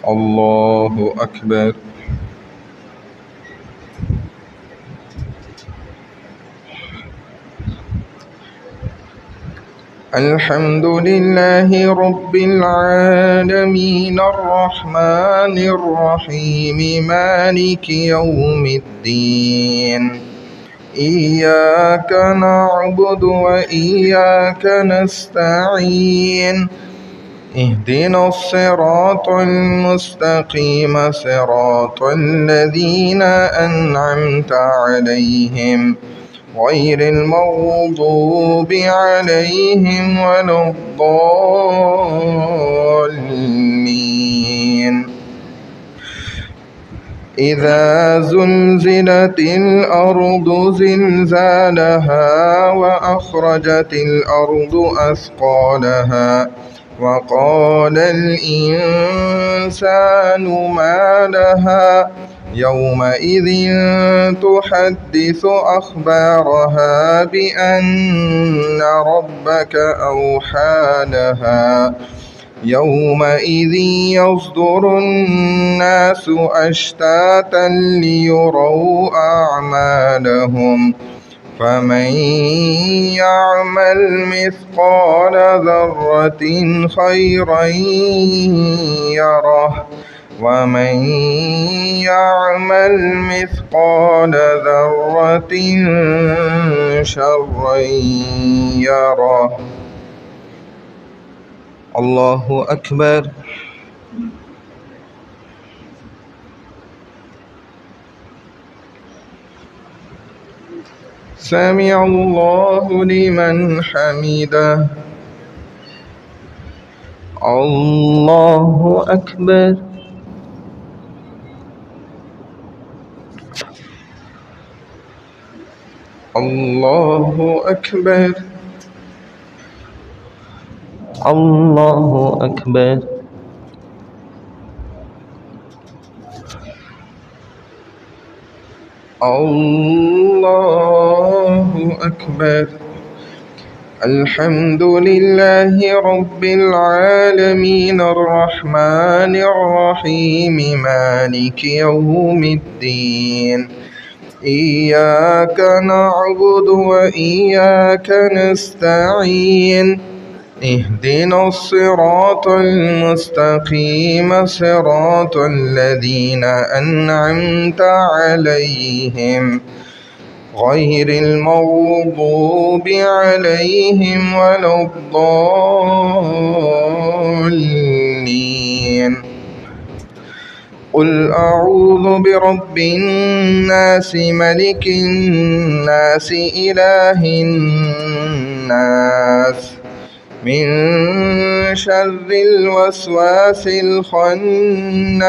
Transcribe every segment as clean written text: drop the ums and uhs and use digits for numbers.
الله أكبر. الحمد لله رب العالمين الرحمن الرحيم مالك يوم الدين. إياك نعبد وإياك نستعين. اهدنا الصراط المستقيم صراط الذين أنعمت عليهم غير المغضوب عليهم ولا الضالين. إذا زلزلت الأرض زلزالها وأخرجت الأرض أثقالها وقال الإنسان ما لها يومئذ تحدث أخبارها بأن ربك أوحى لها يومئذ يصدر الناس أشتاتا ليروا أعمالهم فمن يعمل مثقال ذرة خيرا يره ومن يعمل مثقال ذرة شرا يره. الله أكبر. سمع الله لمن حمده. الله أكبر. الله أكبر. الله أكبر. الله أكبر. الحمد لله رب العالمين الرحمن الرحيم مالك يوم الدين. إياك نعبد وإياك نستعين. اهدنا الصراط المستقيم صراط الذين أنعمت عليهم غير المغضوب عليهم ولا الضالين. قل أعوذ برب الناس ملك الناس إله الناس من شر الوسواس الخناس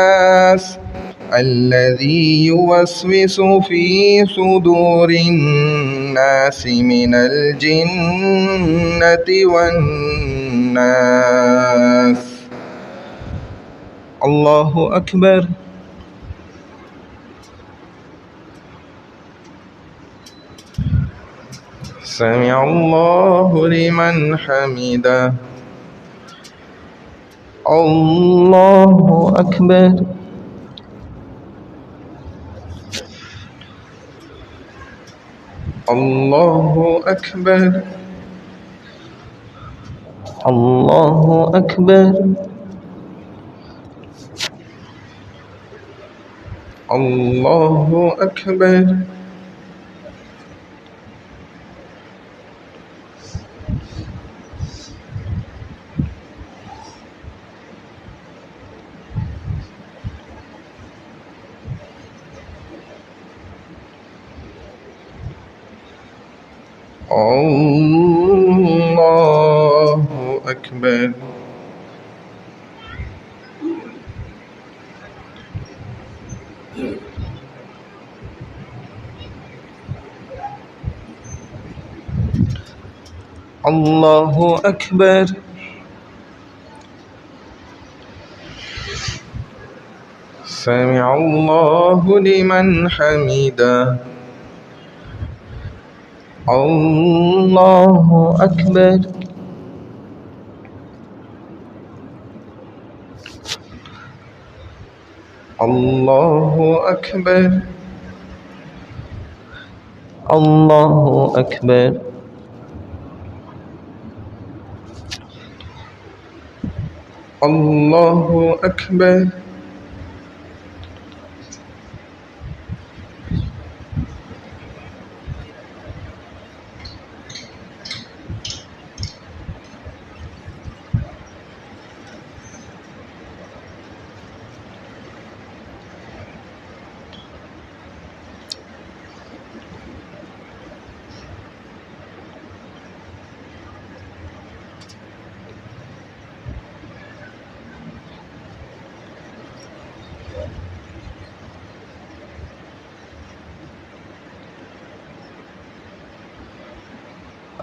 الذي يوسوس في صدور الناس من الجنة والناس. الله أكبر. سمع الله لمن حمده. الله أكبر. الله أكبر. الله أكبر. الله أكبر. الله أكبر. الله أكبر. سمع الله لمن حمده. الله أكبر. الله أكبر الله أكبر الله أكبر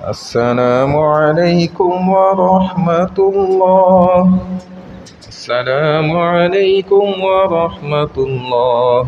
السلام عليكم ورحمة الله. السلام عليكم ورحمة الله.